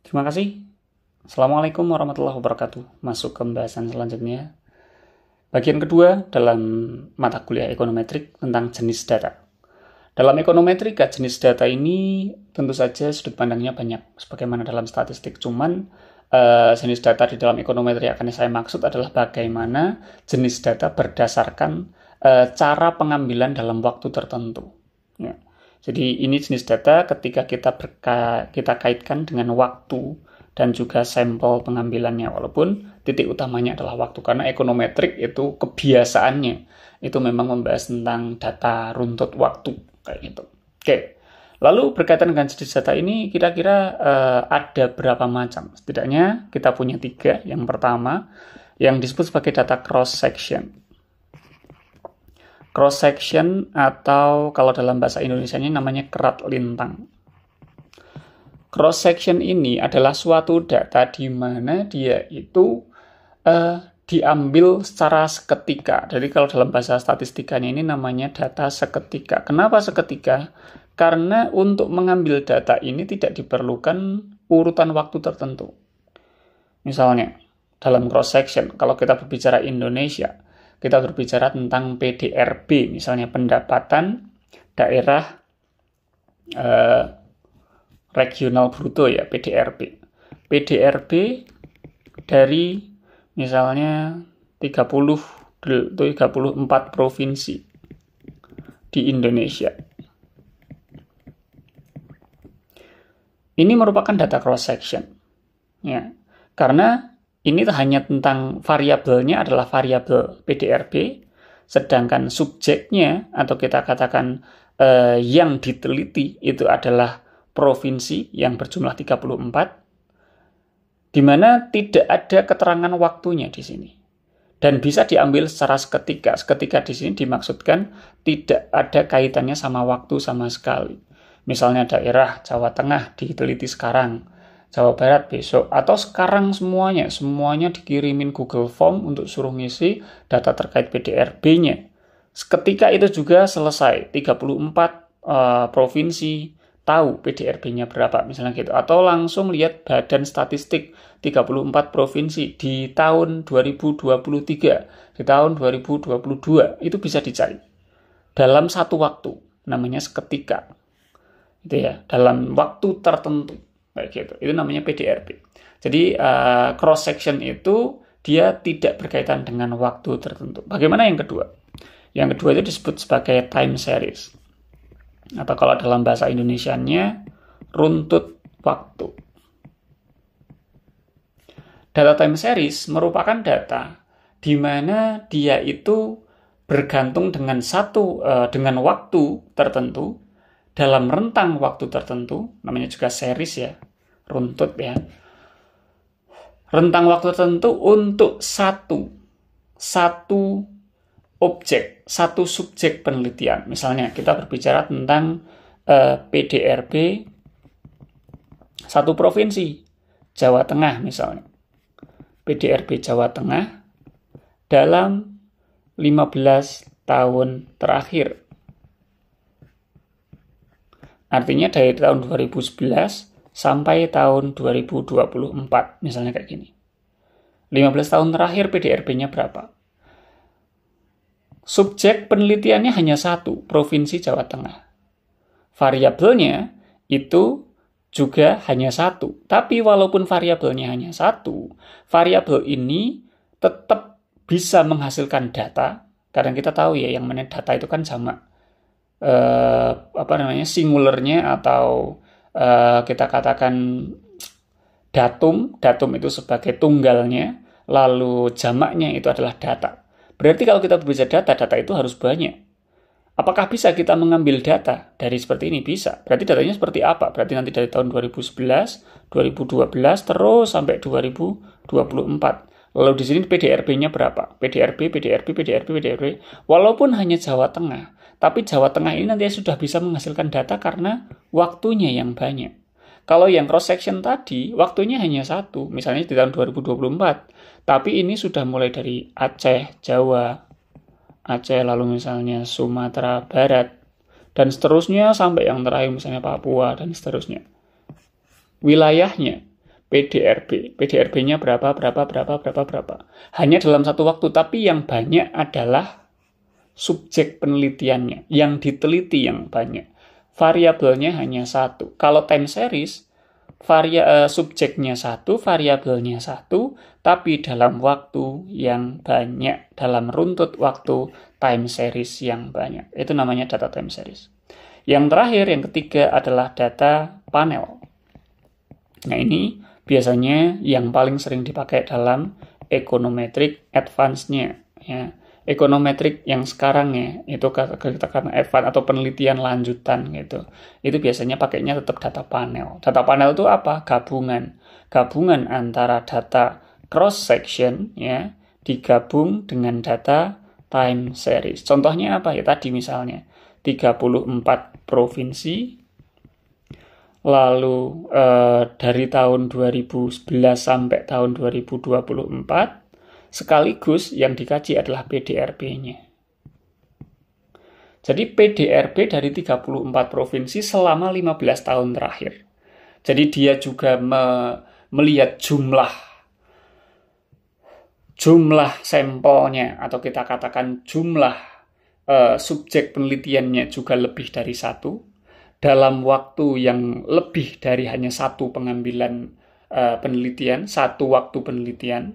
Terima kasih. Assalamualaikum warahmatullahi wabarakatuh. Masuk ke pembahasan selanjutnya. Bagian kedua dalam mata kuliah ekonometrik tentang jenis data. Dalam ekonometrika, jenis data ini tentu saja sudut pandangnya banyak, sebagaimana dalam statistik. Cuman jenis data di dalam ekonometri yang akan saya maksud adalah bagaimana jenis data berdasarkan cara pengambilan dalam waktu tertentu. Ya. Jadi ini jenis data ketika kita kaitkan dengan waktu dan juga sampel pengambilannya, walaupun titik utamanya adalah waktu, karena ekonometrik itu kebiasaannya itu memang membahas tentang data runtut waktu kayak gitu. Oke, lalu berkaitan dengan jenis data ini kira-kira ada berapa macam? Setidaknya kita punya 3. Yang pertama yang disebut sebagai data cross section. Cross section atau kalau dalam bahasa Indonesianya namanya kerat lintang. Cross section ini adalah suatu data di mana dia itu diambil secara seketika. Jadi kalau dalam bahasa statistikanya ini namanya data seketika. Kenapa seketika? Karena untuk mengambil data ini tidak diperlukan urutan waktu tertentu. Misalnya, dalam cross section, kalau kita berbicara Indonesia, kita berbicara tentang PDRB, misalnya pendapatan daerah regional bruto ya, PDRB. PDRB dari misalnya 34 provinsi di Indonesia. Ini merupakan data cross section. Ya. Karena ini hanya tentang variabelnya adalah variabel PDRB, sedangkan subjeknya atau kita katakan yang diteliti itu adalah provinsi yang berjumlah 34, di mana tidak ada keterangan waktunya di sini. Dan bisa diambil secara seketika. Seketika di sini dimaksudkan tidak ada kaitannya sama waktu sama sekali. Misalnya daerah Jawa Tengah diteliti sekarang, Jawa Barat besok, atau sekarang semuanya dikirimin Google Form untuk suruh ngisi data terkait PDRB-nya. Seketika itu juga selesai, 34 provinsi tahu PDRB-nya berapa, misalnya gitu. Atau langsung lihat badan statistik 34 provinsi di tahun 2023, di tahun 2022, itu bisa dicari. Dalam satu waktu, namanya seketika. Itu ya, dalam waktu tertentu. Kayak gitu. Itu namanya PDRB. Jadi cross section itu dia tidak berkaitan dengan waktu tertentu. Bagaimana yang kedua? Yang kedua itu disebut sebagai time series. Atau kalau dalam bahasa Indonesianya runtut waktu. Data time series merupakan data di mana dia itu bergantung dengan dengan waktu tertentu dalam rentang waktu tertentu, namanya juga series ya, runtut ya. Rentang waktu tertentu untuk satu objek, satu subjek penelitian. Misalnya kita berbicara tentang PDRB satu provinsi, Jawa Tengah misalnya. PDRB Jawa Tengah dalam 15 tahun terakhir. Artinya dari tahun 2011 sampai tahun 2024, misalnya kayak gini. 15 tahun terakhir PDRB-nya berapa? Subjek penelitiannya hanya satu, Provinsi Jawa Tengah. Variabelnya itu juga hanya satu. Tapi walaupun variabelnya hanya satu, variabel ini tetap bisa menghasilkan data. Karena kita tahu ya, yang mana data itu kan jamak. Singularnya atau kita katakan datum itu sebagai tunggalnya, lalu jamaknya itu adalah data. Berarti kalau kita berbicara data itu harus banyak. Apakah bisa kita mengambil data dari seperti ini? Bisa. Berarti datanya seperti apa? Berarti nanti dari tahun 2011, 2012 terus sampai 2024. Lalu di sini PDRB-nya berapa? PDRB. Walaupun hanya Jawa Tengah, tapi Jawa Tengah ini nanti sudah bisa menghasilkan data karena waktunya yang banyak. Kalau yang cross section tadi, waktunya hanya satu, misalnya di tahun 2024. Tapi ini sudah mulai dari Aceh, Jawa, lalu misalnya Sumatera Barat, dan seterusnya sampai yang terakhir misalnya Papua, dan seterusnya. Wilayahnya PDRB. PDRB-nya berapa. Hanya dalam satu waktu, tapi yang banyak adalah subjek penelitiannya. Yang diteliti yang banyak. Variabelnya hanya satu. Kalau time series, subjeknya satu, variabelnya satu, tapi dalam waktu yang banyak. Dalam runtut waktu time series yang banyak. Itu namanya data time series. Yang terakhir, yang ketiga adalah data panel. Nah, ini biasanya yang paling sering dipakai dalam econometric advance-nya. Ya. Econometric yang sekarang ya, itu katakan advance atau penelitian lanjutan gitu. Itu biasanya pakainya tetap data panel. Data panel itu apa? Gabungan antara data cross-section ya, digabung dengan data time series. Contohnya apa ya? Tadi misalnya 34 provinsi. Lalu dari tahun 2011 sampai tahun 2024, sekaligus yang dikaji adalah PDRB-nya. Jadi PDRB dari 34 provinsi selama 15 tahun terakhir. Jadi dia juga melihat jumlah sampelnya, atau kita katakan jumlah subjek penelitiannya juga lebih dari satu. Dalam waktu yang lebih dari hanya satu pengambilan penelitian, satu waktu penelitian,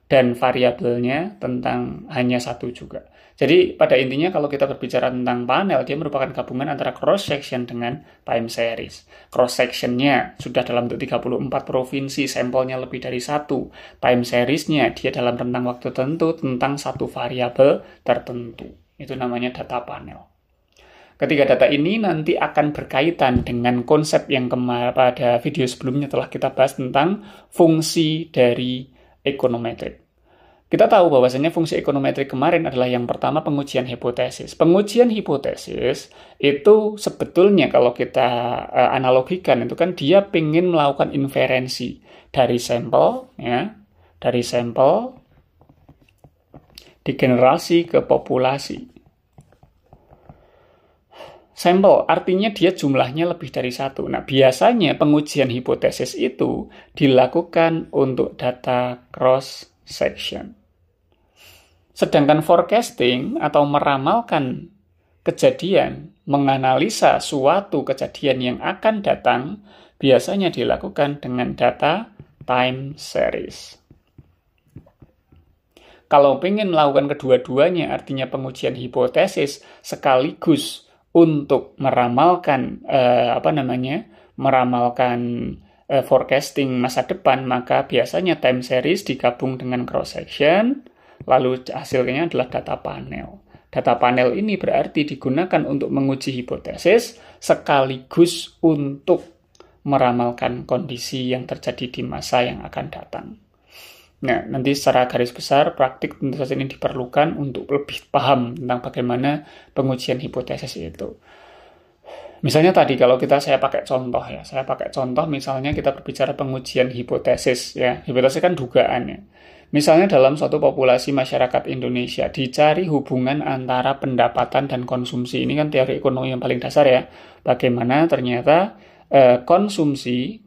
dan variabelnya tentang hanya satu juga. Jadi pada intinya kalau kita berbicara tentang panel, dia merupakan gabungan antara cross-section dengan time series. Cross-sectionnya sudah dalam bentuk 34 provinsi, sampelnya lebih dari satu. Time series-nya dia dalam rentang waktu tertentu tentang satu variabel tertentu. Itu namanya data panel. Ketiga data ini nanti akan berkaitan dengan konsep yang pada video sebelumnya telah kita bahas tentang fungsi dari econometric. Kita tahu bahwasanya fungsi econometric kemarin adalah yang pertama pengujian hipotesis. Pengujian hipotesis itu sebetulnya kalau kita analogikan itu kan dia ingin melakukan inferensi dari sampel, ya, dari sampel digenerasi ke populasi. Sampel, artinya dia jumlahnya lebih dari satu. Nah, biasanya pengujian hipotesis itu dilakukan untuk data cross-section. Sedangkan forecasting atau meramalkan kejadian, menganalisa suatu kejadian yang akan datang, biasanya dilakukan dengan data time series. Kalau ingin melakukan kedua-duanya, artinya pengujian hipotesis sekaligus untuk meramalkan forecasting masa depan, maka biasanya time series digabung dengan cross section, lalu hasilnya adalah data panel. Data panel ini berarti digunakan untuk menguji hipotesis sekaligus untuk meramalkan kondisi yang terjadi di masa yang akan datang. Nah, nanti secara garis besar, praktik tentu saja ini diperlukan untuk lebih paham tentang bagaimana pengujian hipotesis itu. Misalnya tadi, kalau saya pakai contoh ya, misalnya kita berbicara pengujian hipotesis ya, hipotesis kan dugaan ya. Misalnya dalam suatu populasi masyarakat Indonesia, dicari hubungan antara pendapatan dan konsumsi. Ini kan teori ekonomi yang paling dasar ya, bagaimana ternyata konsumsi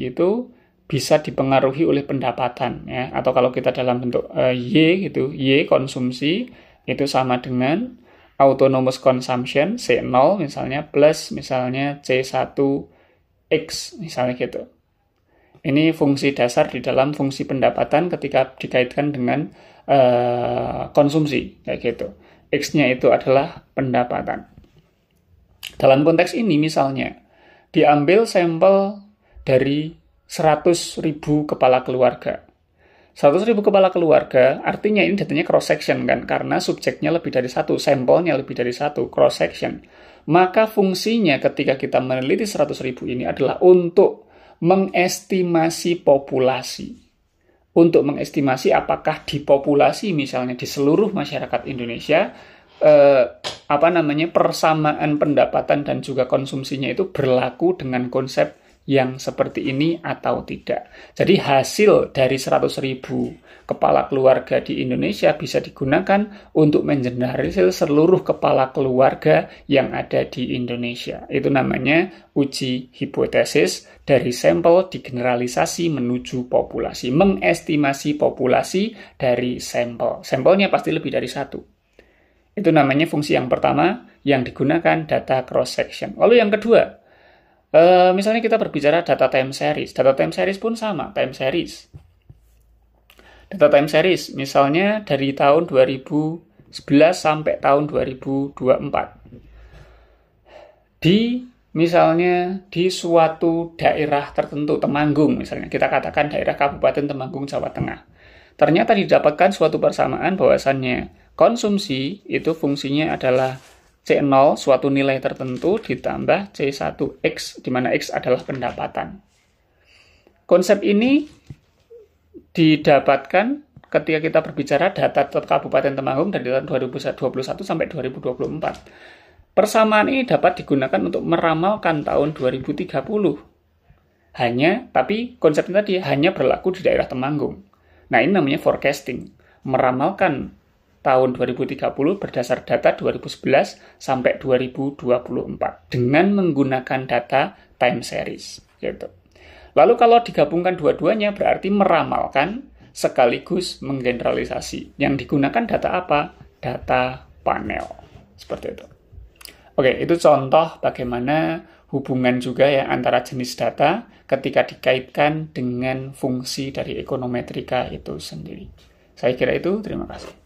itu bisa dipengaruhi oleh pendapatan ya, atau kalau kita dalam bentuk Y gitu, Y konsumsi itu sama dengan autonomous consumption C0 misalnya plus misalnya C1X misalnya gitu. Ini fungsi dasar di dalam fungsi pendapatan ketika dikaitkan dengan konsumsi kayak gitu. X-nya itu adalah pendapatan. Dalam konteks ini misalnya diambil sampel dari 100.000 kepala keluarga. 100.000 kepala keluarga, artinya ini datanya cross-section kan, karena subjeknya lebih dari satu, sampelnya lebih dari satu, cross-section. Maka fungsinya ketika kita meneliti 100.000 ini adalah untuk mengestimasi populasi. Untuk mengestimasi apakah di populasi, misalnya di seluruh masyarakat Indonesia, persamaan pendapatan dan juga konsumsinya itu berlaku dengan konsep yang seperti ini atau tidak. Jadi hasil dari 100.000 kepala keluarga di Indonesia bisa digunakan untuk mengeneralisir seluruh kepala keluarga yang ada di Indonesia. Itu namanya uji hipotesis dari sampel digeneralisasi menuju populasi. Mengestimasi populasi dari sampel. Sampelnya pasti lebih dari satu. Itu namanya fungsi yang pertama yang digunakan data cross-section. Lalu yang kedua, misalnya kita berbicara data time series. Data time series pun sama, time series. Data time series, misalnya dari tahun 2011 sampai tahun 2024. Misalnya di suatu daerah tertentu, Temanggung misalnya, kita katakan daerah Kabupaten Temanggung, Jawa Tengah. Ternyata didapatkan suatu persamaan bahwasannya konsumsi itu fungsinya adalah C0, suatu nilai tertentu, ditambah C1X, di mana X adalah pendapatan. Konsep ini didapatkan ketika kita berbicara data Kabupaten Temanggung dari tahun 2021 sampai 2024. Persamaan ini dapat digunakan untuk meramalkan tahun 2030. Tapi konsepnya tadi hanya berlaku di daerah Temanggung. Nah, ini namanya forecasting. Meramalkan tahun 2030 berdasar data 2011 sampai 2024 dengan menggunakan data time series. Gitu. Lalu kalau digabungkan dua-duanya berarti meramalkan sekaligus menggeneralisasi. Yang digunakan data apa? Data panel. Seperti itu. Oke, itu contoh bagaimana hubungan juga ya antara jenis data ketika dikaitkan dengan fungsi dari ekonometrika itu sendiri. Saya kira itu, terima kasih.